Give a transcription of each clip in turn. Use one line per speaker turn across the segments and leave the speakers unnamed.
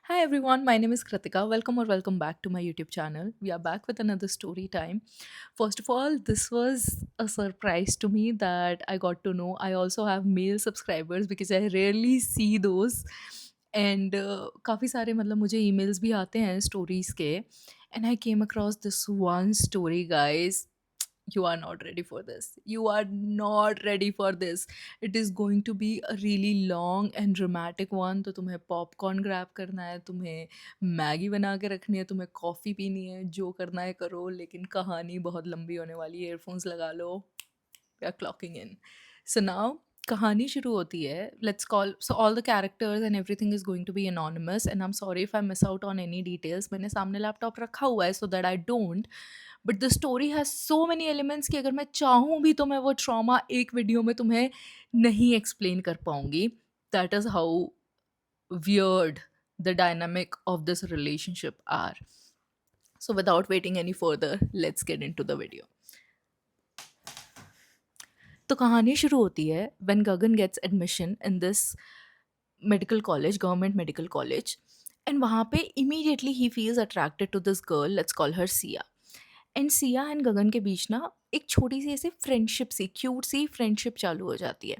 Hi everyone, my name is Kritika. Welcome or welcome back to my YouTube channel. We are back with another story time. First of all, this was a surprise to me that I got to know I also have male subscribers because I rarely see those. And काफ़ी सारे मतलब मुझे emails भी आते हैं stories के. And I came across this one story, guys. You are not ready for this. You are not ready for this. It is going to be a really long and dramatic one. तो तुम्हें popcorn grab करना है, तुम्हें Maggi बना के रखनी है, तुम्हें कॉफ़ी पीनी है, जो करना है करो, लेकिन कहानी बहुत लंबी होने वाली है. ईयरफोन्स लगा लो. We are clocking in. So now कहानी शुरू होती है. Let's call so all the characters and everything is going to be anonymous and I am sorry if I miss out on any details. मैंने सामने laptop रखा हुआ है so that I don't. But the story has so many elements कि अगर मैं चाहूँ भी तो मैं वो ट्रॉमा एक वीडियो में तुम्हें नहीं एक्सप्लेन कर पाऊँगी. That is how weird the dynamic of this relationship are. So without waiting any further, let's get into the video. तो कहानी शुरू होती है when Gagan gets admission in this medical college, government medical college, and वहाँ पे immediately he feels attracted to this girl. Let's call her Sia. And Sia and Gagan के बीच ना एक छोटी सी ऐसे फ्रेंडशिप सी क्यूट सी फ्रेंडशिप चालू हो जाती है.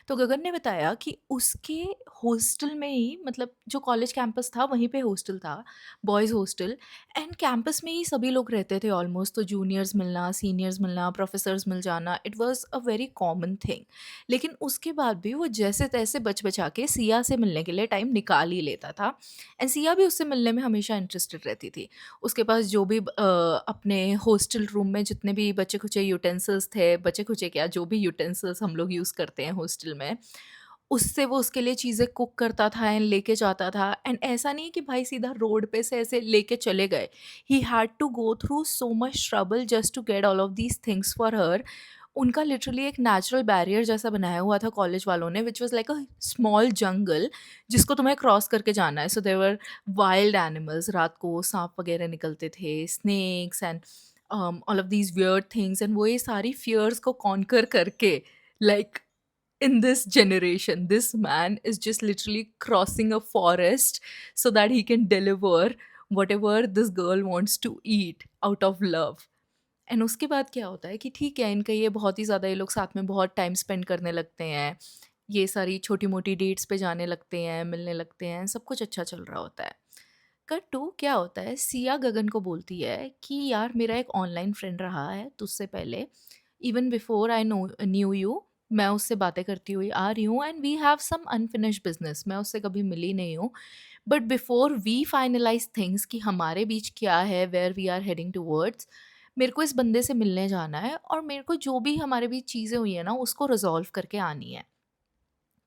तो गगन ने बताया कि उसके हॉस्टल में ही मतलब जो कॉलेज कैंपस था वहीं पे हॉस्टल था, बॉयज़ हॉस्टल. एंड कैंपस में ही सभी लोग रहते थे ऑलमोस्ट. तो जूनियर्स मिलना, सीनियर्स मिलना, प्रोफेसर्स मिल जाना, it was a very common thing. लेकिन उसके बाद भी वो जैसे तैसे बच बचा के सिया से मिलने के लिए टाइम निकाल ही लेता था. एंड सिया भी उससे मिलने में हमेशा इंटरेस्टेड रहती थी. उसके पास जो भी अपने हॉस्टल रूम में जितने भी बचे-खुचे यूटेंसिल्स थे, बचे-खुचे क्या जो भी यूटेंसिल्स हम लोग यूज़ करते हैं हॉस्टल में, उससे वो उसके लिए चीज़ें कुक करता था एंड लेके जाता था. एंड ऐसा नहीं है कि भाई सीधा रोड पे से ऐसे लेके चले गए. He had to go through so much trouble just to get all of these things for her. उनका लिटरली एक नेचुरल बैरियर जैसा बनाया हुआ था कॉलेज वालों ने, which was like a small jungle जिसको तुम्हें क्रॉस करके जाना है. So there were wild animals. रात को सांप वगैरह निकलते थे, snakes and all of these weird things. And वो ये सारी फियर्स को कॉन्कर करके like in this generation this man is just literally crossing a forest so that he can deliver whatever this girl wants to eat out of love. And उसके बाद क्या होता है कि ठीक है इनका ये बहुत ही ज़्यादा ये लोग साथ में बहुत टाइम स्पेंड करने लगते हैं, ये सारी छोटी मोटी डेट्स पे जाने लगते हैं, मिलने लगते हैं, सब कुछ अच्छा चल रहा होता है. कट टू क्या होता है, सिया गगन को बोलती है कि यार मेरा एक ऑनलाइन फ्रेंड रहा है तुझसे पहले, even before I know knew you. मैं उससे बातें करती हुई आ रही हूँ and we have some unfinished business. मैं उससे कभी मिली नहीं हूँ. But before we finalise things कि हमारे बीच क्या है, where we are heading towards, मेरे को इस बंदे से मिलने जाना है और मेरे को जो भी हमारे बीच चीज़ें हुई है ना उसको रिजॉल्व करके आनी है.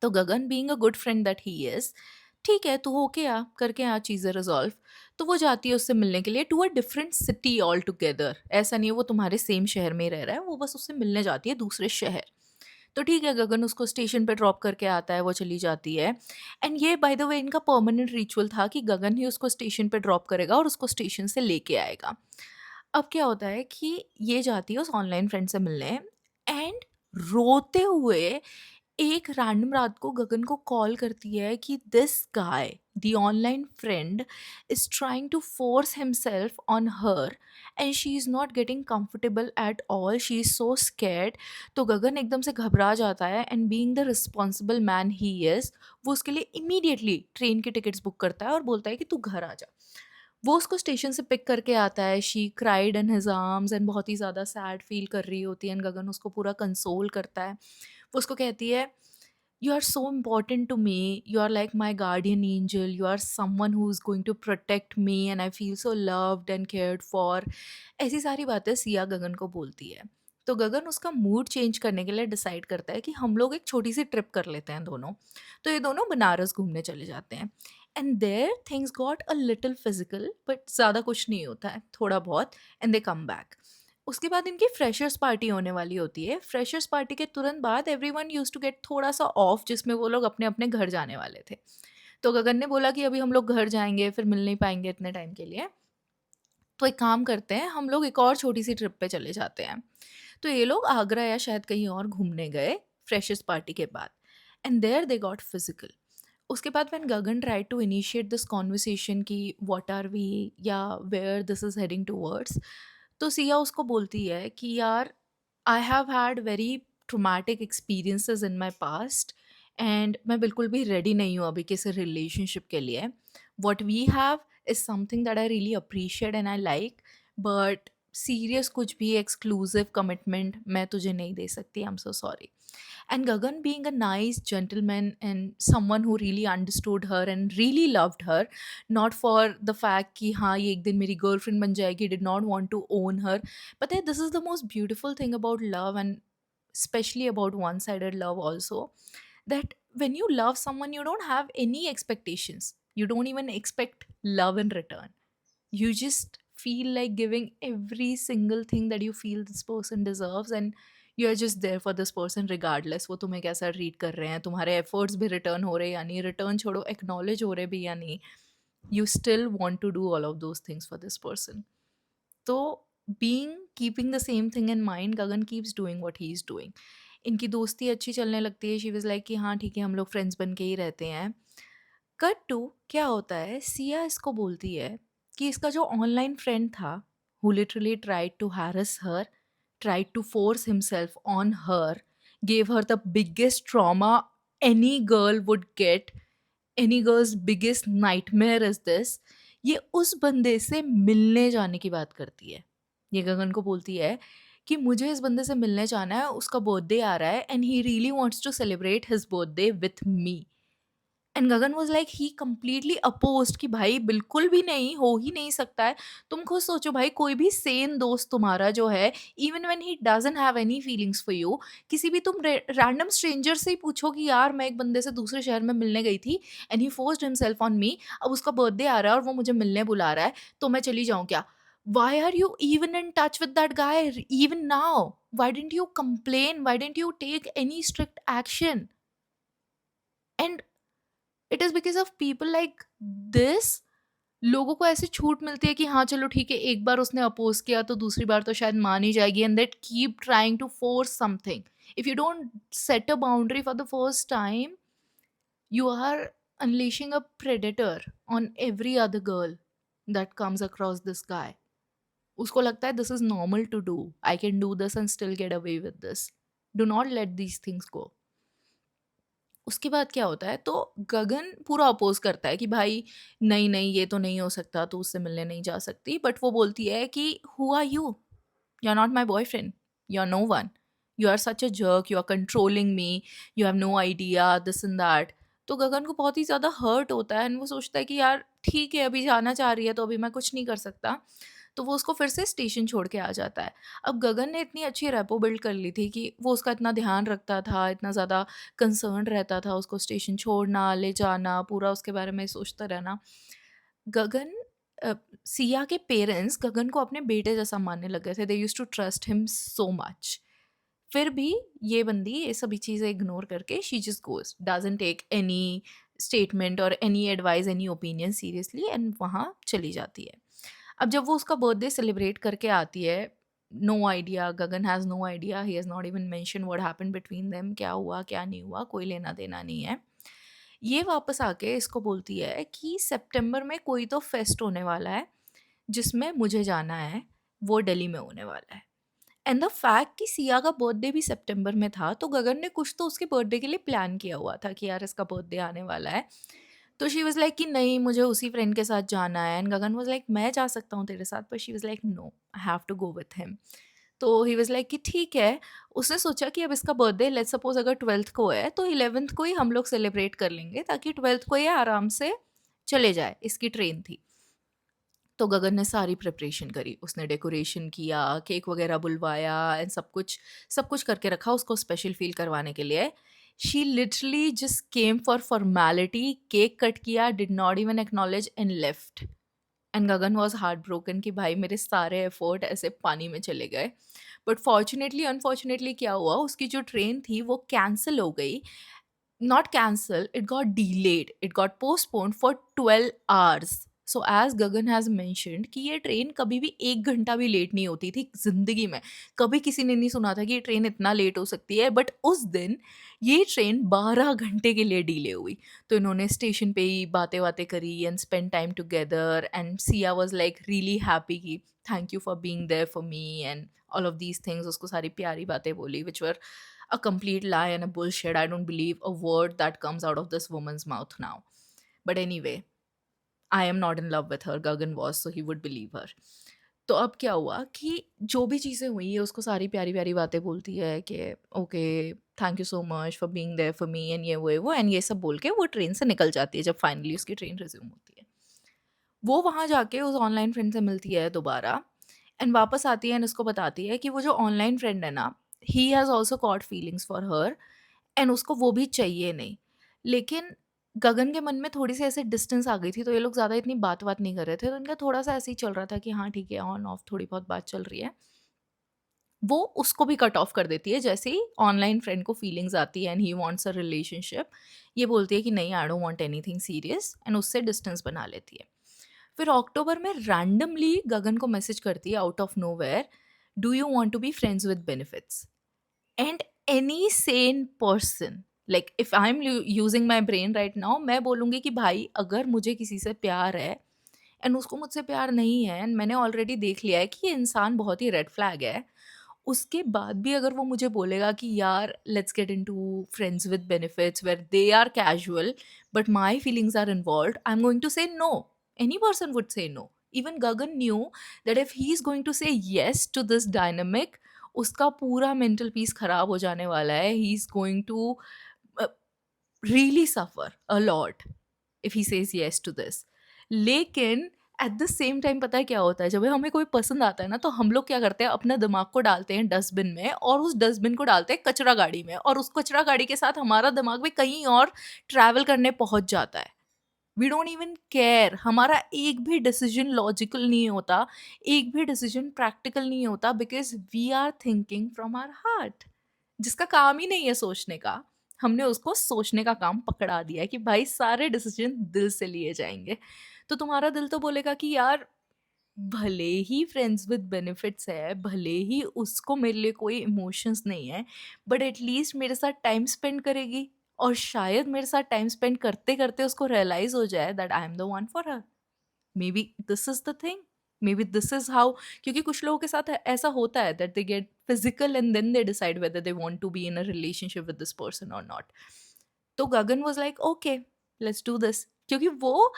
तो Gagan being a good friend that he is, ठीक है तू होके आ, करके आ चीज़ें रिजॉल्व. तो वो जाती है उससे मिलने के लिए to a different city all together. ऐसा नहीं है वो तुम्हारे सेम शहर में ही रह रहा है, वो बस उससे मिलने जाती है दूसरे शहर. तो ठीक है गगन उसको स्टेशन पे ड्रॉप करके आता है, वो चली जाती है. एंड ये बाय द वे इनका परमानेंट रिचुअल था कि गगन ही उसको स्टेशन पे ड्रॉप करेगा और उसको स्टेशन से लेके आएगा. अब क्या होता है कि ये जाती है उस ऑनलाइन फ्रेंड से मिलने एंड रोते हुए एक रैंडम रात को गगन को कॉल करती है कि this guy the online friend is trying to force himself on her and she is not getting comfortable at all, she is so scared. तो गगन एकदम से घबरा जाता है and being the responsible man he is, वो उसके लिए immediately train की टिकट्स बुक करता है और बोलता है कि तू घर आ जा. वो उसको स्टेशन से पिक करके आता है. She cried in his arms and बहुत ही ज़्यादा सैड फील कर रही होती है एंड गगन उसको पूरा कंसोल करता है. वो उसको कहती है you are so important to me, you are like my guardian angel, you are someone who is going to protect me and I feel so loved and cared for. ऐसी सारी बातें सिया गगन को बोलती है. तो गगन उसका मूड चेंज करने के लिए डिसाइड करता है कि हम लोग एक छोटी सी ट्रिप कर लेते हैं दोनों. तो ये दोनों बनारस घूमने चले जाते हैं. And there things got a little physical but ज़्यादा कुछ नहीं होता है, थोड़ा बहुत. And they come back. उसके बाद इनकी फ्रेशर्स पार्टी होने वाली होती है. फ्रेशर्स पार्टी के तुरंत बाद एवरीवन यूज्ड टू गेट थोड़ा सा ऑफ जिसमें वो लोग अपने अपने घर जाने वाले थे. तो गगन ने बोला कि अभी हम लोग घर जाएंगे, फिर मिल नहीं पाएंगे इतने टाइम के लिए. तो एक काम करते हैं, हम लोग एक और छोटी सी ट्रिप पे चले जाते हैं. तो ये लोग आगरा या शायद कहीं और घूमने गए फ्रेशर्स पार्टी के बाद. And there they got physical. उसके बाद when Gagan tried to initiate this conversation कि व्हाट आर वी या where this is heading towards, तो सिया उसको बोलती है कि यार I have had very traumatic experiences in my past and मैं बिल्कुल भी रेडी नहीं हूँ अभी किसी रिलेशनशिप के लिए. What we have is something that I really appreciate and I like, but serious कुछ भी एक्सक्लूसिव कमिटमेंट मैं तुझे नहीं दे सकती. I am so sorry. And Gagan, being a nice gentleman and someone who really understood her and really loved her, not for the fact कि हाँ ये एक दिन मेरी girlfriend बन जाएगी, did not want to own her. But this is the most beautiful thing about love, and especially about one-sided love also, that when you love someone, you don't have any expectations. You don't even expect love in return. You just feel like giving every single thing that you feel this person deserves, and you are just there for this person regardless वो तुम्हें कैसा treat कर रहे हैं, तुम्हारे efforts भी return हो रहे हैं या नहीं, रिटर्न छोड़ो एक्नॉलेज हो रहे भी या नहीं, you still want to do all of those things for this person. तो being keeping the same thing in mind, Gagan keeps doing what he is doing. इनकी दोस्ती अच्छी चलने लगती है. शी वाज लाइक कि हाँ ठीक है हम लोग फ्रेंड्स बन के ही रहते हैं. कट टू क्या होता है, सिया इसको बोलती है कि इसका जो ऑनलाइन फ्रेंड था who literally tried to harass her, tried to force himself on her, gave her the biggest trauma any girl would get. Any girl's biggest nightmare is this. ये उस बंदे से मिलने जाने की बात करती है. ये गगन को बोलती है कि मुझे इस बंदे से मिलने जाना है, उसका बर्थडे आ रहा है and he really wants to celebrate his birthday with me. And Gagan was like he completely opposed कि भाई बिल्कुल भी नहीं, हो ही नहीं सकता है. तुम खुद सोचो भाई, कोई भी सेन दोस्त तुम्हारा जो है, even when he doesn't have any feelings for you, किसी भी तुम रैंडम स्ट्रेंजर से ही पूछो कि यार मैं एक बंदे से दूसरे शहर में मिलने गई थी and he forced himself on me, अब उसका बर्थडे आ रहा है और वो मुझे मिलने बुला रहा है, तो मैं चली जाऊँ क्या? Why are you even in touch with that guy even now? Why didn't you complain? Why didn't you take any strict action? And it is because of people like this. लोगों को ऐसी छूट मिलती है कि हाँ चलो ठीक है, एक बार उसने अपोज किया तो दूसरी बार तो शायद मान ही जाएगी, and that keep trying to force something. If you don't set a boundary for the first time, you are unleashing a predator on every other girl that comes across this guy. उसको लगता है this is normal to do, I can do this and still get away with this. Do not let these things go. उसके बाद क्या होता है, तो गगन पूरा अपोज करता है कि भाई नहीं नहीं ये तो नहीं हो सकता, तो उससे मिलने नहीं जा सकती. बट वो बोलती है कि who are you are not my boyfriend, you are no one, you are such a jerk, you are controlling me, you have no idea this and that. तो गगन को बहुत ही ज़्यादा हर्ट होता है एंड वो सोचता है कि यार ठीक है अभी जाना चाह रही है तो अभी मैं कुछ नहीं कर सकता. तो वो उसको फिर से स्टेशन छोड़ के आ जाता है. अब गगन ने इतनी अच्छी रेपो बिल्ड कर ली थी कि वो उसका इतना ध्यान रखता था, इतना ज़्यादा कंसर्न रहता था उसको स्टेशन छोड़ना, ले जाना, पूरा उसके बारे में सोचता रहना. गगन सिया के पेरेंट्स गगन को अपने बेटे जैसा मानने लग गए थे. They used to trust him so much. फिर भी ये बंदी ये सभी चीज़ें इग्नोर करके she just goes, doesn't take any statement और any advice, any opinion seriously, and वहाँ चली जाती है. अब जब वो उसका बर्थडे सेलिब्रेट करके आती है, no idea, Gagan has no idea, he has not even mention what happened between them, क्या हुआ क्या नहीं हुआ, कोई लेना देना नहीं है. ये वापस आके इसको बोलती है कि सितंबर में कोई तो फेस्ट होने वाला है जिसमें मुझे जाना है, वो दिल्ली में होने वाला है. एंड द फैक्ट कि सिया का बर्थडे भी सितंबर में था, तो गगन ने कुछ तो उसके बर्थडे के लिए प्लान किया हुआ था कि यार इसका बर्थडे आने वाला है. तो शी वाज लाइक कि नहीं मुझे उसी फ्रेंड के साथ जाना है, एंड गगन वाज लाइक मैं जा सकता हूँ तेरे साथ, पर she was like no, I have to go with him. तो ही वाज लाइक कि ठीक है. उसने सोचा कि अब इसका बर्थडे लेट्स सपोज अगर 12th को है तो 11th को ही हम लोग सेलिब्रेट कर लेंगे, ताकि 12th को ये आराम से चले जाए, इसकी ट्रेन थी. तो गगन ने सारी प्रिपरेशन करी, उसने डेकोरेशन किया, केक वगैरह बुलवाया एंड सब कुछ करके रखा उसको स्पेशल फील करवाने के लिए. She literally just came for formality, cake cut किया, did not even acknowledge and left. And Gagan was heart broken कि भाई मेरे सारे एफर्ट ऐसे पानी में चले गए. बट फॉर्चुनेटली अनफॉर्चुनेटली क्या हुआ, उसकी जो ट्रेन थी वो कैंसिल हो गई. Not cancelled, it got delayed, it got postponed for 12 hours. So as Gagan has mentioned कि ये ट्रेन कभी भी 1 घंटा भी लेट नहीं होती थी ज़िंदगी में। कभी किसी ने नहीं सुना था कि ये ट्रेन इतना लेट हो सकती है, बट उस दिन ये ट्रेन 12 घंटे के लिए डिले हुई। तो इन्होंने स्टेशन पे ही बातें बातें करी and spend time together, and Sia was like really happy कि thank you for being there for me and all of these things. उसको सारी प्यारी बातें बोली विच वर a complete lie and a bullshit. I don't believe a word that comes out of this woman's mouth now. But anyway, I am not in love with her. Gagan was, so he would believe her. तो अब क्या हुआ कि जो भी चीज़ें हुई है उसको सारी प्यारी प्यारी बातें बोलती है कि okay, thank you so much for being there for me and ये वो एंड ये सब बोल के वो ट्रेन से निकल जाती है जब फाइनली उसकी ट्रेन रिज्यूम होती है। वो वहाँ जाके उस ऑनलाइन फ्रेंड से मिलती है दोबारा एंड वापस आती है एंड उसको बताती है कि वो जो ऑनलाइन फ्रेंड है ना, he has also caught feelings for her and उसको वो भी चाहिए नहीं। लेकिन गगन के मन में थोड़ी-सी ऐसे डिस्टेंस आ गई थी, तो ये लोग ज़्यादा इतनी बात-वात नहीं कर रहे थे, तो इनका थोड़ा-सा ऐसे ही चल रहा था कि हाँ, ठीक है, ऑन ऑफ थोड़ी बहुत बात चल रही है। वो उसको भी कट ऑफ कर देती है जैसे ही ऑनलाइन फ्रेंड को फीलिंग्स आती है and he wants a relationship. ये बोलती है कि नहीं, I don't want anything serious and उससे डिस्टेंस बना लेती है। फिर अक्टूबर में रैंडमली गगन को मैसेज करती है out of nowhere, do you want to be friends with benefits? And any sane person, like if I am using my brain right now, मैं बोलूँगी कि भाई अगर मुझे किसी से प्यार है एंड उसको मुझसे प्यार नहीं है एंड मैंने ऑलरेडी देख लिया है कि ये इंसान बहुत ही रेड फ्लैग है, उसके बाद भी अगर वो मुझे बोलेगा कि यार let's get into friends with benefits where they are casual but my feelings are involved, I am going to say no. Any person would say no. Even Gagan knew that if he is going to say yes to this dynamic, उसका पूरा mental peace खराब हो जाने वाला है। He is going to really suffer a lot if he says yes to this. लेकिन at the same time पता है क्या होता है, जब हमें कोई पसंद आता है ना, तो हम लोग क्या करते हैं, अपना दिमाग को डालते हैं डस्टबिन में और उस डस्टबिन को डालते हैं कचरा गाड़ी में, और उस कचरा गाड़ी के साथ हमारा दिमाग भी कहीं और ट्रैवल करने पहुंच जाता है। वी डोंट इवन केयर, हमारा एक भी डिसीजन लॉजिकल नहीं होता, एक भी डिसीजन प्रैक्टिकल नहीं होता, because we are thinking from our heart. जिसका काम ही नहीं है सोचने का, हमने उसको सोचने का काम पकड़ा दिया है कि भाई सारे डिसीजन दिल से लिए जाएंगे। तो तुम्हारा दिल तो बोलेगा कि यार भले ही फ्रेंड्स विद बेनिफिट्स है, भले ही उसको मेरे लिए कोई इमोशंस नहीं है, बट एटलीस्ट मेरे साथ टाइम स्पेंड करेगी, और शायद मेरे साथ टाइम स्पेंड करते करते उसको रियलाइज हो जाए that I am the one for her. Maybe this is the thing, maybe this is how. क्योंकि कुछ लोगों के साथ ऐसा होता है that they get physical and then they decide whether they want to be in a relationship with this person और not. तो Gagan was like okay, let's do this. क्योंकि वो,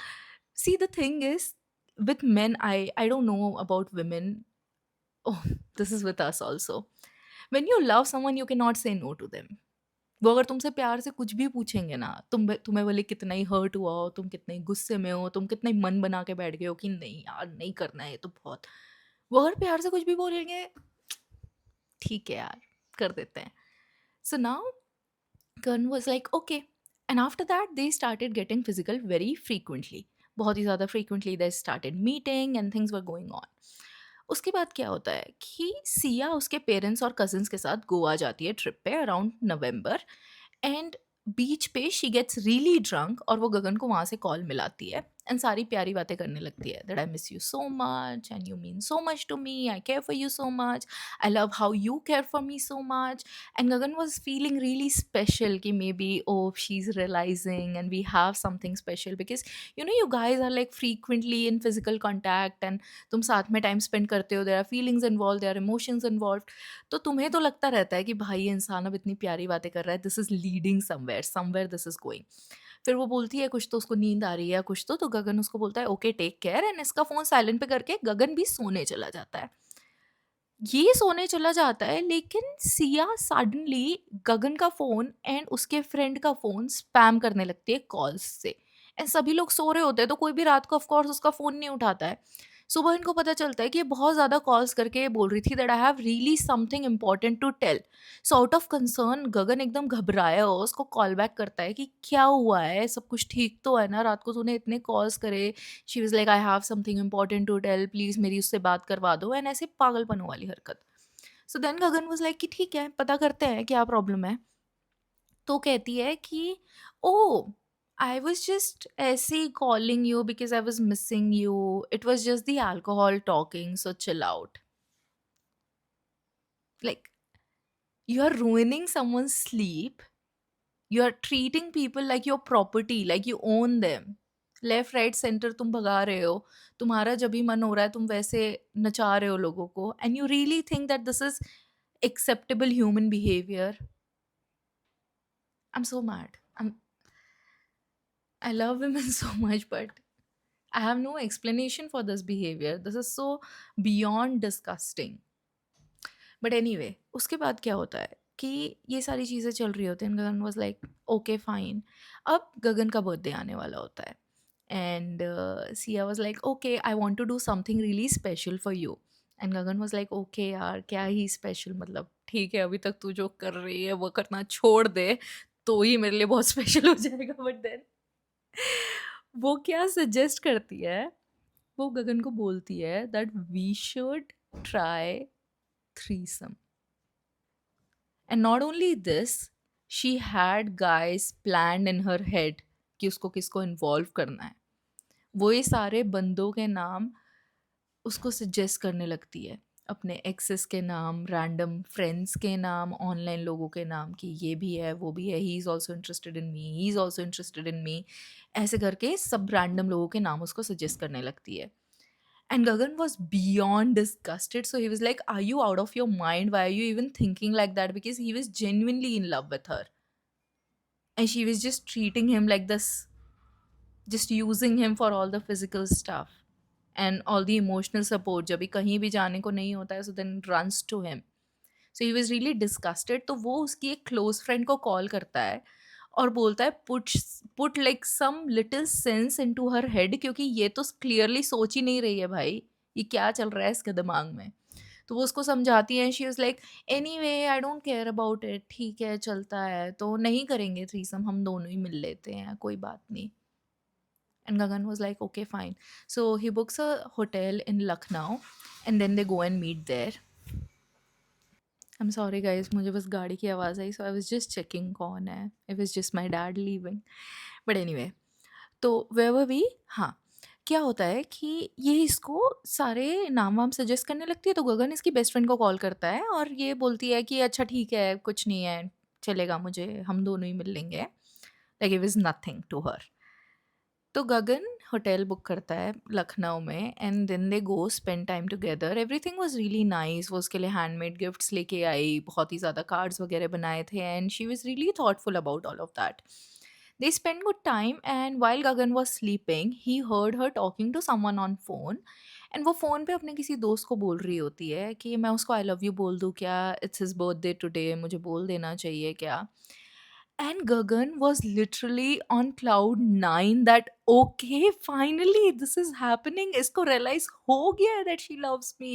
see the thing is with men, I don't know about women. Oh, this is with us also. When you love someone, you cannot say no to them. वो अगर तुमसे प्यार से कुछ भी पूछेंगे ना, तुम्हें भले कितना ही हर्ट हुआ हो, तुम कितने गुस्से में हो, तुम कितने मन बना के बैठ गए हो कि नहीं यार नहीं करना है ये तो बहुत, वो अगर प्यार से कुछ भी बोलेंगे, ठीक है यार कर देते हैं। So now Karan was like, okay. And after that, they started getting physical very frequently. बहुत ही ज़्यादा frequently they started meeting and things were going on. उसके बाद क्या होता है कि सिया उसके पेरेंट्स और कजिन्स के साथ गोवा जाती है ट्रिप पे अराउंड नवंबर, एंड बीच पे शी गेट्स रियली ड्रंक और वो गगन को वहाँ से कॉल मिलाती है एंड सारी प्यारी बातें करने लगती है that I miss you so much and you mean so much to me, I care for you so much, I love how you care for me so much. And Gagan was feeling really special कि maybe oh she's realizing and we have something special because you guys are like frequently in physical contact and तुम साथ में time spend करते हो, there are feelings involved, there are emotions involved. तो तुम्हें तो लगता रहता है कि भाई ये इंसान अब इतनी प्यारी बातें कर रहा है, this is leading somewhere this is going. फिर वो बोलती है कुछ तो उसको नींद आ रही है कुछ तो गगन उसको बोलता है ओके टेक केयर, एंड इसका फ़ोन साइलेंट पे करके गगन भी सोने चला जाता है। ये सोने चला जाता है, लेकिन सिया सडनली गगन का फ़ोन एंड उसके फ्रेंड का फ़ोन स्पैम करने लगती है कॉल्स से, एंड सभी लोग सो रहे होते हैं तो कोई भी रात को ऑफ कोर्स उसका फ़ोन नहीं उठाता है। सुबह इनको पता चलता है कि ये बहुत ज़्यादा कॉल्स करके ये बोल रही थी that I have really something important to tell. So out of concern Gagan एकदम घबराया हो उसको कॉल बैक करता है कि क्या हुआ है, सब कुछ ठीक तो है ना, रात को तूने इतने कॉल्स करे। She was like I have something important to tell, please मेरी उससे बात करवा दो, एंड ऐसे पागलपन वाली हरकत। So then Gagan was like कि ठीक है पता करते हैं क्या प्रॉब्लम है। तो कहती है कि ओह, I was just ऐसे calling you because I was missing you. It was just the alcohol talking, so chill out. Like, you are ruining someone's sleep. You are treating people like your property, like you own them. Left right centre तुम भगा रहे हो, तुम्हारा जब भी मन हो रहा है तुम वैसे नचा रहे हो लोगों को, and you really think that this is acceptable human behavior. I'm so mad. I love women so much, but I have no explanation for this behavior. This is so beyond disgusting. But anyway उसके बाद क्या होता है कि ये सारी चीज़ें चल रही होती हैं, Gagan was like okay fine. अब गगन का बर्थडे आने वाला होता है, and Siya was like okay I want to do something really special for you. And Gagan was like okay यार क्या ही स्पेशल, मतलब ठीक है अभी तक तू जो कर रही है वो करना छोड़ दे तो ही मेरे लिए बहुत स्पेशल हो जाएगा. बट देन वो क्या सजेस्ट करती है, वो गगन को बोलती है that we should try threesome. And not only this, she had guys planned in her head कि उसको किसको इन्वॉल्व करना है. वो ये सारे बंदों के नाम उसको सजेस्ट करने लगती है, अपने एक्सेस के नाम, रैंडम फ्रेंड्स के नाम, ऑनलाइन लोगों के नाम कि ये भी है वो भी है, he is also interested in me, he is also interested in me. ऐसे करके सब रैंडम लोगों के नाम उसको सजेस्ट करने लगती है. And Gagan was beyond disgusted. So he was like, are you out of your mind? Why are you even thinking like that? Because he was genuinely in love with her. And she was just treating him like this, just using him for all the physical stuff and all the emotional support. जब भी कहीं भी जाने को नहीं होता है, so then runs to him. So he was really disgusted. तो वो उसकी एक close friend को call करता है और बोलता है put like some little sense into her head, क्योंकि ये तो clearly सोच ही नहीं रही है भाई, ये क्या चल रहा है इसके दिमाग में. तो वो उसको समझाती हैं. She was like anyway I don't care about it, ठीक है चलता है तो नहीं करेंगे थ्रीसम, हम दोनों ही मिल लेते हैं कोई बात नहीं. And Gagan was like okay fine. So he books a hotel in Lucknow and then they go and meet there. I am sorry guys, मुझे बस गाड़ी की आवाज़ आई, so I was just checking कौन है. It was just my dad leaving. But anyway, तो where were we. हाँ, क्या होता है कि ये इसको सारे नाम वाम सजेस्ट करने लगती है, तो गगन इसकी बेस्ट फ्रेंड को कॉल करता है और ये बोलती है कि अच्छा ठीक है कुछ नहीं है, चलेगा मुझे, हम दोनों ही मिल लेंगे. Like it is nothing to her. तो गगन होटल बुक करता है लखनऊ में and then they go spend time together. Everything was really nice. वो उसके लिए हैंडमेड गिफ्ट्स लेके आई, बहुत ही ज़्यादा कार्ड्स वगैरह बनाए थे, and she was really thoughtful about all of that. They spent good time, and while Gagan was sleeping, he heard her talking to someone on phone. And वो फ़ोन पे अपने किसी दोस्त को बोल रही होती है कि मैं उसको आई लव यू बोल दूँ क्या, इट्स हिज बर्थडे टुडे, मुझे बोल देना चाहिए क्या. And Gagan was literally on cloud nine that okay, finally this is happening. इसको realize हो गया है that she loves me.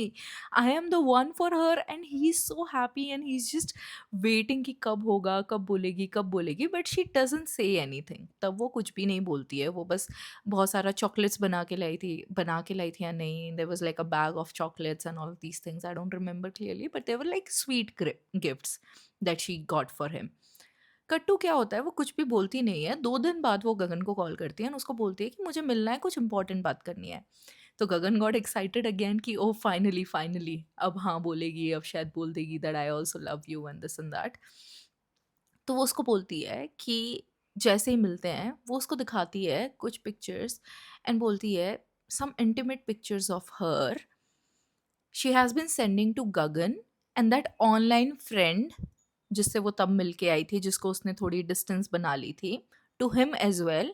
I am the one for her, and he's so happy and he's just waiting कि कब होगा, कब बोलेगी, कब बोलेगी. But she doesn't say anything. तब वो कुछ भी नहीं बोलती है. वो बस बहुत सारा chocolates बना के लाई थी या नहीं. There was like a bag of chocolates and all of these things. I don't remember clearly, but they were like sweet gifts that she got for him. कट्टू क्या होता है, वो कुछ भी बोलती नहीं है. 2 दिन बाद वो गगन को कॉल करती है और उसको बोलती है कि मुझे मिलना है, कुछ इम्पोर्टेंट बात करनी है. तो गगन गॉट एक्साइटेड अगेन कि ओह फाइनली फाइनली अब हाँ बोलेगी, अब शायद बोल देगी that I also love you and this and that. तो वो उसको बोलती है कि जैसे ही मिलते हैं वो उसको दिखाती है कुछ पिक्चर्स एंड बोलती है some intimate pictures of her she has been sending to Gagan and that online friend जिससे वो तब मिल के आई थी, जिसको उसने थोड़ी डिस्टेंस बना ली थी, to him as well.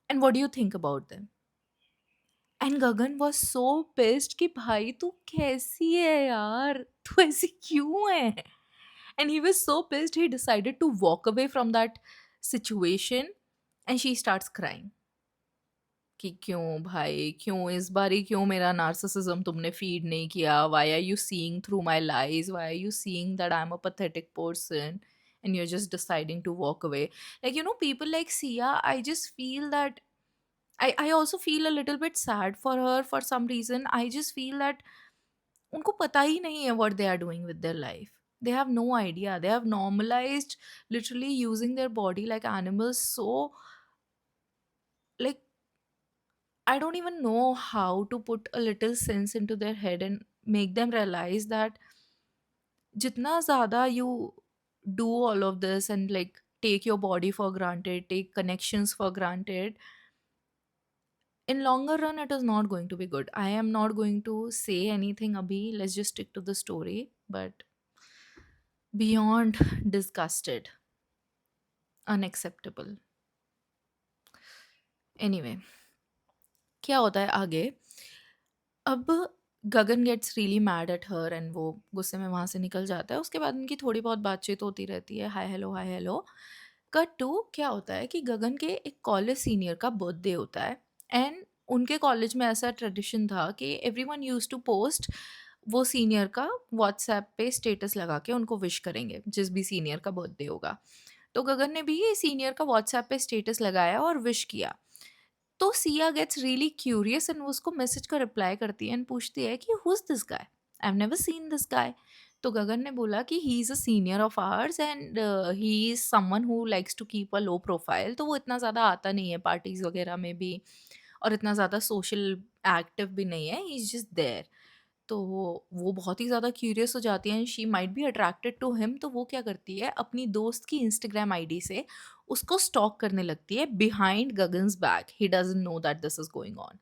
And what do you think about them. And Gagan was so pissed कि भाई तू कैसी है यार, तू ऐसी क्यों है. And he was so pissed he decided to walk away from that situation. And she starts crying कि क्यों भाई, क्यों इस बारी, क्यों मेरा नार्सिसिज्म तुमने फीड नहीं किया. Why are you seeing through my lies, why are you seeing that I am a pathetic person and you're just deciding to walk away. Like, you know, people like Sia, I just feel that I also feel a little bit sad for her for some reason. I just feel that उनको पता ही नहीं है what they are doing with their life. They have no idea. They have normalized literally using their body like animals so I don't even know how to put a little sense into their head and make them realize that jitna zyada you do all of this and like take your body for granted, take connections for granted, in longer run it is not going to be good. I am not going to say anything abhi, let's just stick to the story, but beyond disgusted, unacceptable. Anyway, क्या होता है आगे? अब Gagan gets really mad at her and वो गुस्से में वहाँ से निकल जाता है। उसके बाद उनकी थोड़ी बहुत बातचीत होती रहती है, हाय हेलो। कट टू क्या होता है कि गगन के एक कॉलेज सीनियर का बर्थडे होता है एंड उनके कॉलेज में ऐसा ट्रेडिशन था कि एवरीवन यूज्ड टू पोस्ट वो सीनियर का व्हाट्सएप पे स्टेटस लगा के उनको विश करेंगे जिस भी सीनियर का बर्थडे होगा। तो गगन ने भी ये सीनियर का व्हाट्सएप पे स्टेटस लगाया और विश किया। तो Siya gets really curious and वो उसको मैसेज का रिप्लाई करती है एंड पूछती है कि who is this guy, I have never seen this guy. तो गगन ने बोला कि he is a senior of ours and he is someone who likes to keep a low profile, तो वो इतना ज़्यादा आता नहीं है पार्टीज़ वगैरह में भी और इतना ज़्यादा सोशल एक्टिव भी नहीं है, ही इज़ जस्ट देयर। तो वो बहुत ही ज़्यादा क्यूरियस हो जाती है and she might be attracted to him. तो वो क्या करती है, अपनी दोस्त की इंस्टाग्राम आईडी से उसको स्टॉक करने लगती है behind Gagan's back. He doesn't know that this is going on.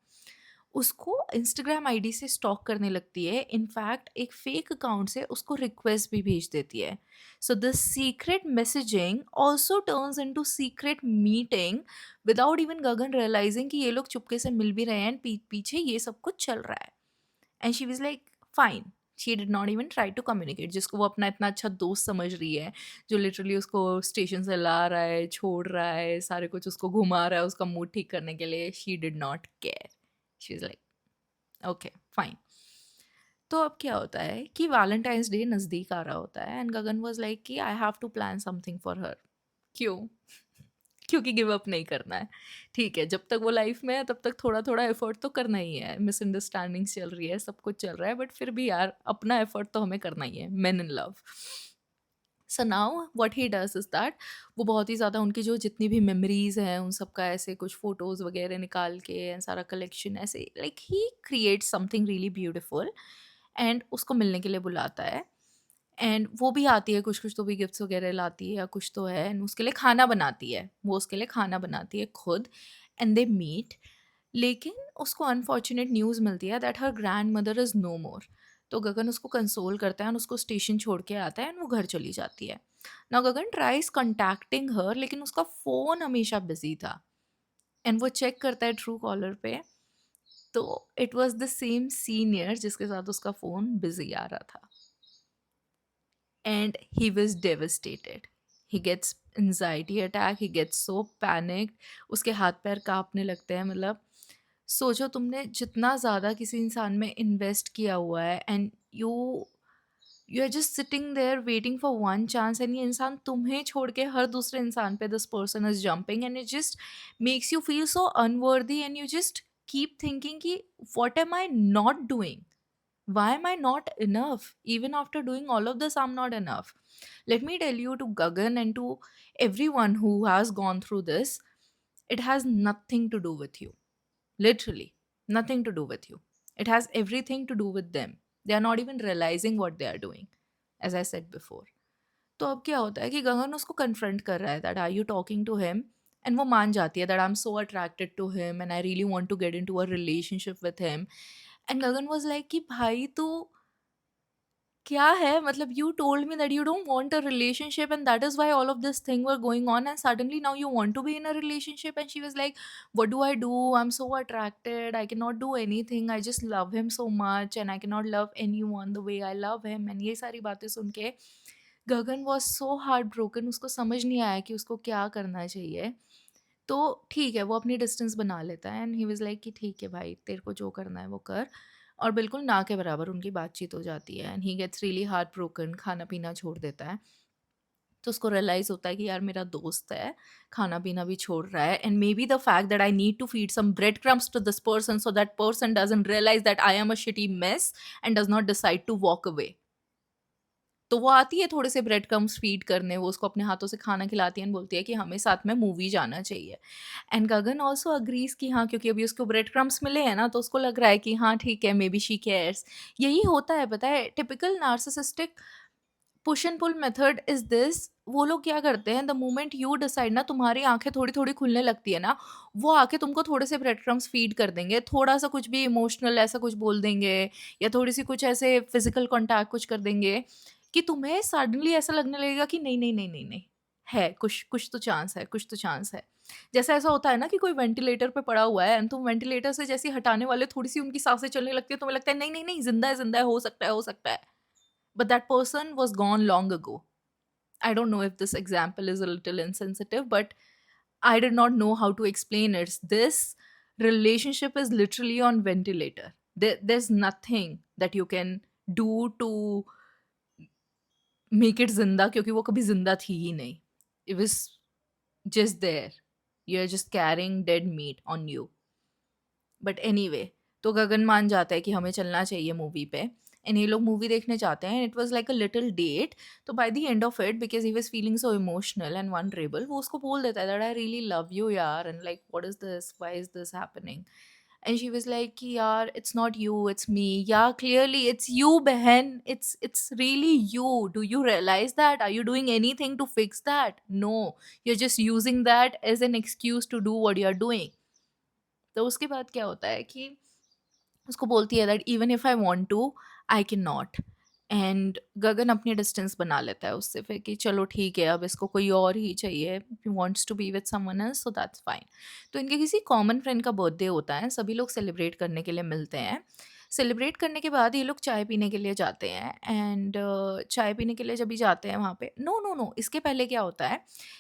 उसको इंस्टाग्राम आईडी से स्टॉक करने लगती है, इनफैक्ट एक फेक अकाउंट से उसको रिक्वेस्ट भी भेज देती है। So this secret messaging also turns into secret meeting without even Gagan realising कि ये लोग चुपके से मिल भी रहे हैं एंड पीछे ये सब कुछ चल रहा है। And she was like fine, she did not even try to communicate. जिसको वो अपना इतना अच्छा दोस्त समझ रही है, जो लिटरली उसको स्टेशन से ला रहा है, छोड़ रहा है, सारे कुछ उसको घुमा रहा है उसका मूड ठीक करने के लिए, she did not care. She is like okay fine. तो अब क्या होता है कि वैलेंटाइंस डे नज़दीक आ रहा होता है एंड गगन वाज लाइक कि I have to plan something for her. क्यों? क्योंकि गिव अप नहीं करना है। ठीक है, जब तक वो लाइफ में है तब तक थोड़ा-थोड़ा एफर्ट तो करना ही है। मिसअंडरस्टैंडिंग्स चल रही है, सब कुछ चल रहा है, बट फिर भी यार अपना एफर्ट तो हमें करना ही है, main in love. So now what he does is that वो बहुत ही ज़्यादा उनकी जो जितनी भी मेमोरीज़ हैं उन सब का ऐसे कुछ फ़ोटोज़ वगैरह निकाल के एंड सारा कलेक्शन ऐसे like he creates something really beautiful and उसको मिलने के लिए बुलाता है। एंड वो भी आती है, कुछ-कुछ तो भी गिफ्ट्स वगैरह लाती है या कुछ तो है एंड उसके लिए खाना बनाती है। वो उसके लिए खाना बनाती है खुद एंड दे मीट। लेकिन उसको अनफॉर्च्यूनेट न्यूज़ मिलती है that her grandmother is no more. तो गगन उसको कंसोल करता है एंड उसको स्टेशन छोड़ के आता है एंड वो घर चली जाती है। नाउ गगन ट्राइज़ कॉन्टैक्टिंग हर लेकिन उसका फ़ोन हमेशा बिज़ी था एंड वो चेक करता है ट्रू कॉलर पे, तो it was the same senior जिसके साथ उसका फ़ोन बिज़ी आ रहा था। And he was devastated. He gets anxiety attack, he gets so panicked, उसके हाथ पैर काँपने लगते हैं। मतलब सोचो तुमने जितना ज़्यादा किसी इंसान में इन्वेस्ट किया हुआ है and you are just sitting there waiting for one chance and ये इंसान तुम्हें छोड़ के हर दूसरे इंसान पे this person is jumping and it just makes you feel so unworthy and you just keep thinking कि what am I not doing, why am I not enough? Even after doing all of this, I'm not enough. Let me tell you to Gagan and to everyone who has gone through this, it has nothing to do with you. Literally, nothing to do with you. It has everything to do with them. They are not even realizing what they are doing, as I said before. तो अब क्या होता है कि गगन उसको confront कर रहा है that are you talking to him and वो मान जाती है that I am so attracted to him and I really want to get into a relationship with him. And Gagan was like कि भाई तू क्या है, मतलब you told me that you don't want a relationship and that is why all of this thing were going on and suddenly now you want to be in a relationship. And she was like what do I do, I am so attracted, I can not do anything, I just love him so much and I can not love anyone the way I love him. And ये सारी बातें सुन के गगन was so heart broken, उसको समझ नहीं आया कि उसको क्या करना चाहिए। तो ठीक है, वो अपनी डिस्टेंस बना लेता है एंड ही वाज लाइक कि ठीक है भाई, तेरे को जो करना है वो कर। और बिल्कुल ना के बराबर उनकी बातचीत हो जाती है and he gets really heart broken, खाना पीना छोड़ देता है। तो उसको रियलाइज़ होता है कि यार मेरा दोस्त है, खाना पीना भी छोड़ रहा है and maybe the fact that I need to feed some breadcrumbs to this person so that person doesn't realise that I am a shitty mess and does not decide to walk away. तो वो आती है थोड़े से bread crumbs feed करने, वो उसको अपने हाथों से खाना खिलाती है एंड बोलती है कि हमें साथ में मूवी जाना चाहिए। एंड गगन ऑल्सो अग्रीज कि हाँ, क्योंकि अभी उसको ब्रेड क्रम्स मिले हैं ना, तो उसको लग रहा है कि हाँ ठीक है, मे बी शी केयर्स। यही होता है, पता है, typical narcissistic push and pull method is this. वो लोग क्या करते हैं, द मोमेंट यू डिसाइड ना, तुम्हारी आंखें थोड़ी थोड़ी खुलने लगती है ना, वो आके तुमको थोड़े से ब्रेड क्रम्स फीड कर देंगे, थोड़ा सा कुछ भी इमोशनल ऐसा कुछ बोल देंगे, या थोड़ी सी कुछ ऐसे फिजिकल कॉन्टैक्ट कुछ कर देंगे कि तुम्हें सडनली ऐसा लगने लगेगा कि नहीं नहीं नहीं नहीं नहीं, है कुछ, कुछ तो चांस है, कुछ तो चांस है। जैसा ऐसा होता है ना कि कोई वेंटिलेटर पे पड़ा हुआ है एंड तुम वेंटिलेटर से जैसे ही हटाने वाले, थोड़ी सी उनकी सांसें चलने लगती है, तुम्हें लगता है नहीं नहीं नहीं, जिंदा है, हो सकता है, हो सकता है, but that person was gone long ago. I don't know if this example is a little insensitive, but I did not know how to explain it. This relationship is literally on ventilator. There's nothing that you can do to make it zinda, क्योंकि वो कभी जिंदा थी ही नहीं. It was just there. You're just carrying dead meat on you. But anyway, तो गगन मान जाता है कि हमें चलना चाहिए मूवी पे, एंड ये लोग मूवी देखने जाते हैं। It was like a little date. तो by the end of it, because he was feeling so emotional and vulnerable, वो उसको बोल देता है that I really love you यार, and like what is this, why is this happening. And she was like कि यार it's not you, it's me. या clearly it's you बहन, it's really you. Do you realise that? Are you doing anything to fix that? No, you are just using that as an excuse to do what you are doing. तो उसके बाद क्या होता है कि उसको बोलती है that even if I want to, I can not. And Gagan अपनी डिस्टेंस बना लेता है उससे फिर कि चलो ठीक है, अब इसको कोई और ही चाहिए, he wants to be with someone else, so that's fine. तो इनके किसी कॉमन फ्रेंड का बर्थडे होता है, सभी लोग सेलिब्रेट करने के लिए मिलते हैं। सेलिब्रेट करने के बाद ये लोग चाय पीने के लिए जाते हैं, एंड चाय पीने के लिए जब भी जाते हैं वहाँ पे, नो नो नो, इसके पहले क्या होता है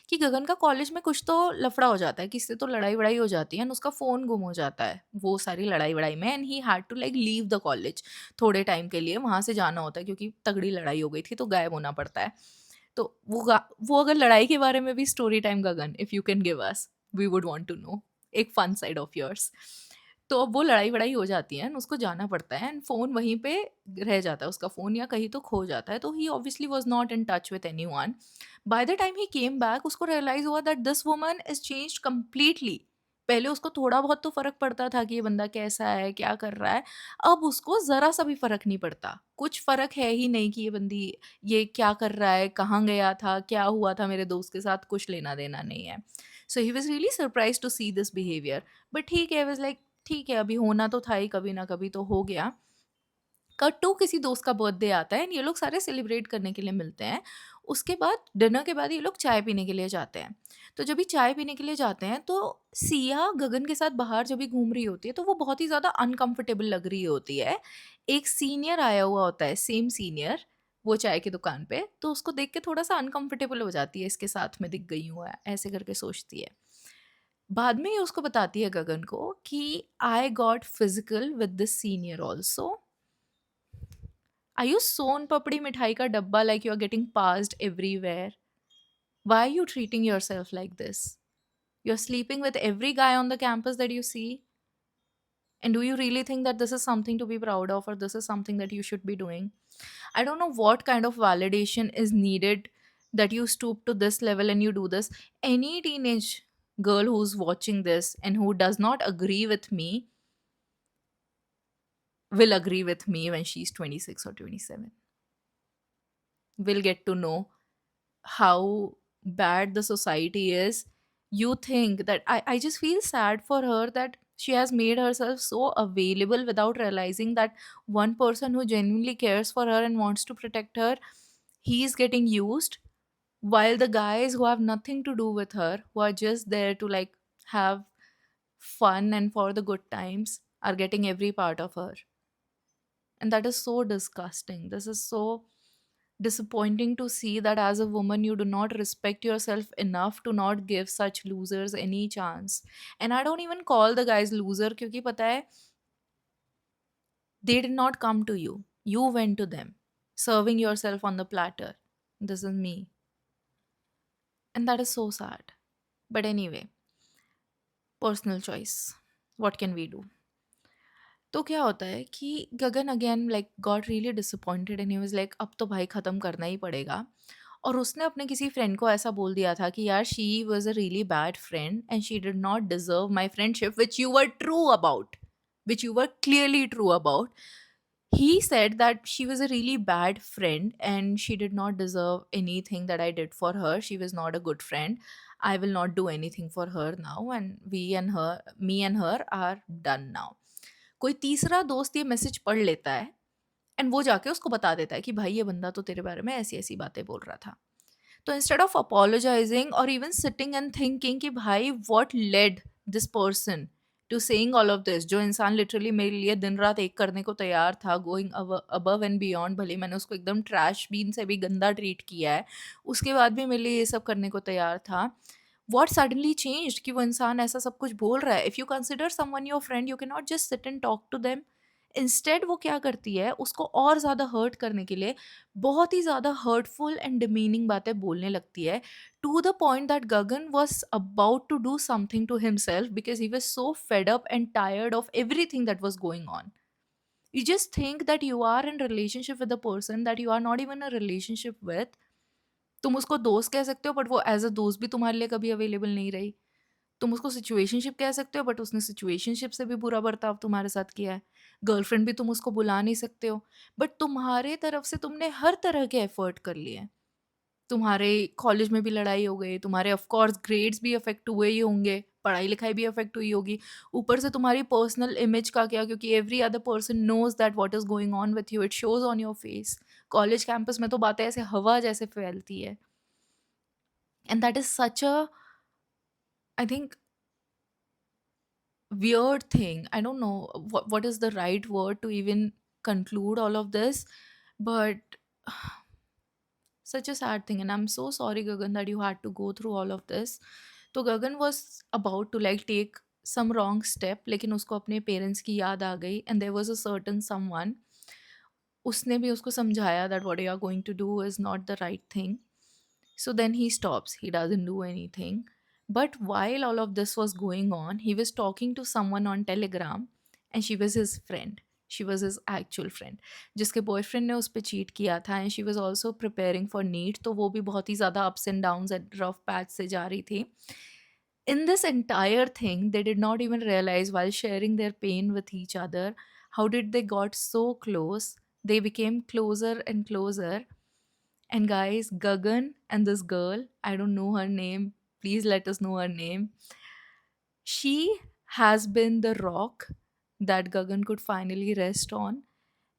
कि गगन का कॉलेज में कुछ तो लफड़ा हो जाता है, किसी से तो लड़ाई वड़ाई हो जाती है, एंड उसका फ़ोन गुम हो जाता है वो सारी लड़ाई वड़ाई में, and he had to like leave the college थोड़े टाइम के लिए, वहाँ से जाना होता है क्योंकि तगड़ी लड़ाई हो गई थी, तो गायब होना पड़ता है। तो वो अगर लड़ाई के बारे में भी story time Gagan, if you can give us, we would want to know एक फन साइड ऑफ योर्स। तो अब वो लड़ाई वड़ाई हो जाती है एंड उसको जाना पड़ता है, एंड फ़ोन वहीं पे रह जाता है, उसका फ़ोन या कहीं तो खो जाता है, तो he obviously was not in touch with anyone. By the time he came back, उसको रियलाइज हुआ that this woman is changed completely. पहले उसको थोड़ा बहुत तो फर्क पड़ता था कि ये बंदा कैसा है, क्या कर रहा है, अब उसको जरा सा भी फर्क नहीं पड़ता, कुछ फर्क है ही नहीं कि ये बंदी ये क्या कर रहा है, कहाँ गया था, क्या हुआ था मेरे दोस्त के साथ, कुछ लेना देना नहीं है। So he was really surprise to see this behaviour. But ठीक है, वॉज लाइक ठीक है, अभी होना तो था ही, कभी ना कभी तो हो गया। कट टू किसी दोस्त का बर्थडे आता है एंड ये लोग सारे सेलिब्रेट करने के लिए मिलते हैं। उसके बाद डिनर के बाद ये लोग चाय पीने के लिए जाते हैं। तो जब भी चाय पीने के लिए जाते हैं तो सिया गगन के साथ बाहर जब भी घूम रही होती है तो वो बहुत ही ज़्यादा अनकंफर्टेबल लग रही होती है। एक सीनियर आया हुआ होता है, सेम सीनियर, वो चाय की दुकान पे, तो उसको देख के थोड़ा सा अनकंफर्टेबल हो जाती है, इसके साथ में दिख गई हूँ ऐसे करके सोचती है। बाद में ये उसको बताती है गगन को कि I got physical with this senior also. Are you son papdi मिठाई का डब्बा, like you are getting passed everywhere? Why are you treating yourself like this? You're sleeping with every guy on the campus that you see. And do you really think that this is something to be proud of, or this is something that you should be doing? I don't know what kind of validation is needed that you stoop to this level and you do this. Any teenage girl who's watching this and who does not agree with me will agree with me when she's 26 or 27. Will get to know how bad the society is. You think that I just feel sad for her that she has made herself so available without realizing that one person who genuinely cares for her and wants to protect her, he is getting used, while the guys who have nothing to do with her, who are just there to like have fun and for the good times, are getting every part of her. And that is so disgusting. This is so disappointing to see that as a woman you do not respect yourself enough to not give such losers any chance. And I don't even call the guys loser, क्योंकि पता है they did not come to you, you went to them, serving yourself on the platter. This is me, and that is so sad. But anyway, personal choice, what can we do? तो क्या होता है कि Gagan again like got really disappointed and he was like अब तो भाई ख़त्म करना ही पड़ेगा। और उसने अपने किसी फ्रेंड को ऐसा बोल दिया था कि यार she was a really bad friend and she did not deserve my friendship which you were true about, which you were clearly true about. He said that she was a really bad friend and she did not deserve anything that I did for her. She was not a good friend. I will not do anything for her now, and me and her are done now. कोई तीसरा दोस्त ये message पढ़ लेता है and वो जाके उसको बता देता है कि भाई ये बंदा तो तेरे बारे में ऐसी ऐसी बातें बोल रहा था। तो इंस्टेड ऑफ अपोलोजाइजिंग और इवन सिटिंग एंड थिंकिंग कि भाई what led this person to saying all of this, जो इंसान लिटरली मेरे लिए दिन रात एक करने को तैयार था, गोइंग अबव एंड बियॉन्ड, भले मैंने उसको एकदम ट्रैश बीन से भी गंदा ट्रीट किया है उसके बाद भी मेरे लिए ये सब करने को तैयार था। वॉट सडनली चेंज कि वो इंसान ऐसा सब कुछ बोल रहा है। If you consider someone your friend you can not just sit and talk to them. Instead वो क्या करती है, उसको और ज़्यादा हर्ट करने के लिए बहुत ही ज़्यादा हर्टफुल एंड डिमीनिंग बातें बोलने लगती है, to the point that Gagan was about to do something to himself because he was so fed up and tired of everything that was going on. You just think that you are in relationship with a person that you are not even a relationship with. तुम उसको दोस्त कह सकते हो but वो as a दोस्त भी तुम्हारे लिए कभी अवेलेबल नहीं रही। तुम उसको सिचुएशनशिप कह सकते हो बट उसने सिचुएशनशिप से भी बुरा बर्ताव तुम्हारे साथ किया है। गर्लफ्रेंड भी तुम उसको बुला नहीं सकते हो, बट तुम्हारे तरफ से तुमने हर तरह के एफर्ट कर लिए। तुम्हारे कॉलेज में भी लड़ाई हो गई, तुम्हारे ऑफ कोर्स ग्रेड्स भी अफेक्ट हुए ही होंगे, पढ़ाई लिखाई भी अफेक्ट हुई होगी, ऊपर से तुम्हारी पर्सनल इमेज का क्या, क्योंकि every other person knows that what is going on with you, it shows on your face. College campus में तो बातें ऐसे हवा जैसे फैलती है, and that is such a, I think, weird thing. I don't know what is the right word to even conclude all of this, but such a sad thing. And I'm so sorry, Gagan, that you had to go through all of this. So Gagan was about to like take some wrong step, लेकिन उसको अपने parents की याद आ गई, and there was a certain someone, उसने भी उसको समझाया that what you are going to do is not the right thing. So then he stops, he doesn't do anything. But while all of this was going on, he was talking to someone on Telegram, and she was his friend. She was his actual friend, जिसके boyfriend ने उस पर cheat किया था, and she was also preparing for NEET, तो वो भी बहुत ही ज़्यादा ups and downs and rough patch से जा रही थी। In this entire thing, they did not even realize while sharing their pain with each other how did they got so close. They became closer and closer. And guys, Gagan and this girl, I don't know her name. Please let us know her name. She has been the rock that Gagan could finally rest on.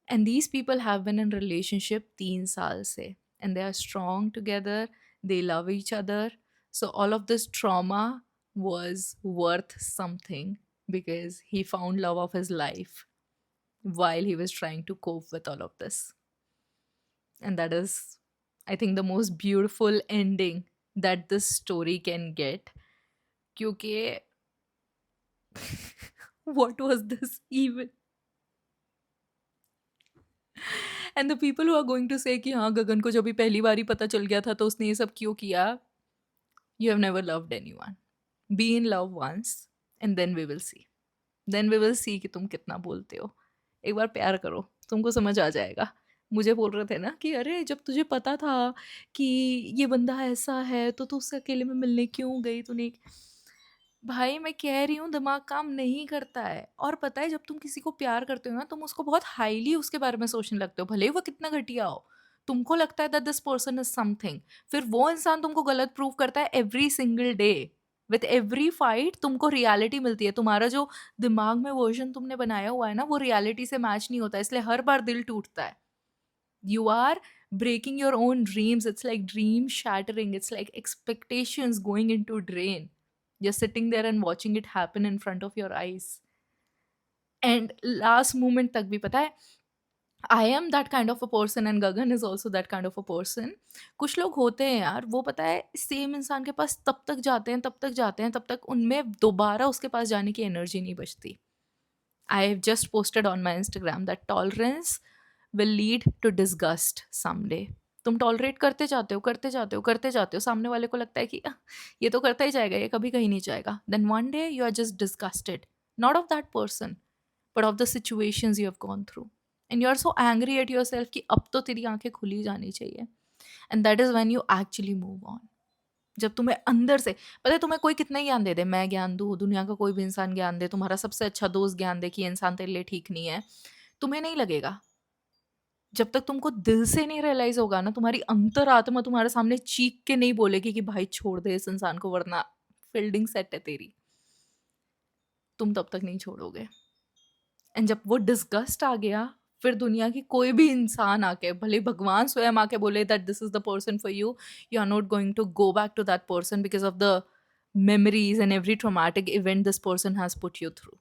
And these people have been in relationship 3 saal se. And they are strong together. They love each other. So all of this trauma was worth something because he found love of his life while he was trying to cope with all of this. And that is, I think, the most beautiful ending that this story can get. Kyunki what was this even? And the people who are going to say कि हाँ गगन को जब भी पहली बारी पता चल गया था तो उसने ये सब क्यों किया, you have never loved anyone. Be in love once and then we will see. Then we will see कि तुम कितना बोलते हो। एक बार प्यार करो, तुमको समझ आ जाएगा। मुझे बोल रहे थे ना कि अरे जब तुझे पता था कि ये बंदा ऐसा है तो तू उससे अकेले में मिलने क्यों गई, तूने भाई मैं कह रही हूँ दिमाग काम नहीं करता है। और पता है जब तुम किसी को प्यार करते हो ना, तुम उसको बहुत हाईली उसके बारे में सोचने लगते हो, भले ही वो कितना घटिया हो। तुमको लगता है that this person is something, फिर वो इंसान तुमको गलत प्रूव करता है every single day. With every fight तुमको रियलिटी मिलती है, तुम्हारा जो दिमाग में वर्जन तुमने बनाया हुआ है ना वो रियलिटी से मैच नहीं होता, इसलिए हर बार दिल टूटता है। You are breaking your own dreams. It's like dream shattering. It's like expectations going into drain. You're sitting there and watching it happen in front of your eyes. And last moment तक भी पता है, I am that kind of a person and Gagan is also that kind of a person. कुछ लोग होते हैं यार, वो पता है सेम इंसान के पास तब तक जाते हैं तब तक जाते हैं तब तक उनमें दोबारा उसके पास जाने की एनर्जी नहीं बचती। I have just posted on my Instagram that tolerance will lead to disgust someday. तुम टॉलरेट करते जाते हो करते जाते हो करते जाते हो, सामने वाले को लगता है कि ये तो करता ही जाएगा, ये कभी कहीं नहीं जाएगा, then one day you are just disgusted, not of that person but of the situations you have gone through. And you are so angry at yourself कि अब तो तेरी आंखें खुली जानी चाहिए. And that is when you actually move on. जब तुम्हें अंदर से पता है, तुम्हें कोई कितना ही ज्ञान दे दे, मैं ज्ञान दूँ, दुनिया का कोई भी इंसान ज्ञान दे, तुम्हारा सबसे अच्छा दोस्त ज्ञान दे कि ये इंसान तेरे लिए ठीक नहीं है, तुम्हें नहीं लगेगा. जब तक तुमको दिल से नहीं रियलाइज़ होगा ना, तुम्हारी अंतरात्मा तुम्हारे सामने चीख के नहीं बोलेगी कि भाई छोड़ दे इस इंसान को वरना फील्डिंग सेट है तेरी, तुम तब तक नहीं छोड़ोगे. एंड जब वो डिस्गस्ट आ गया, फिर दुनिया की कोई भी इंसान आके, भले भगवान स्वयं आके बोले that this is the person for you, you are not going to go back to that person because of the memories and every traumatic event this person has put you through.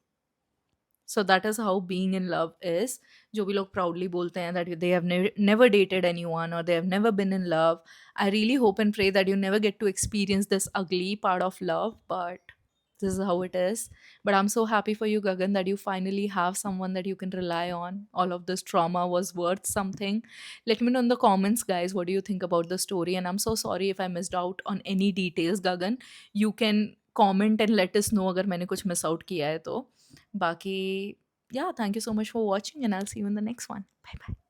So that is how being in love is. जो भी लोग proudly बोलते हैं that they have never dated anyone or they have never been in love, I really hope and pray that you never get to experience this ugly part of love, but this is how it is. But I'm so happy for you, Gagan, that you finally have someone that you can rely on. All of this trauma was worth something. Let me know in the comments, guys, what do you think about the story? And I'm so sorry if I missed out on any details, Gagan. You can comment and let us know अगर मैंने कुछ miss out किया है तो. Baki, yeah, thank you so much for watching, and I'll see you in the next one. Bye bye.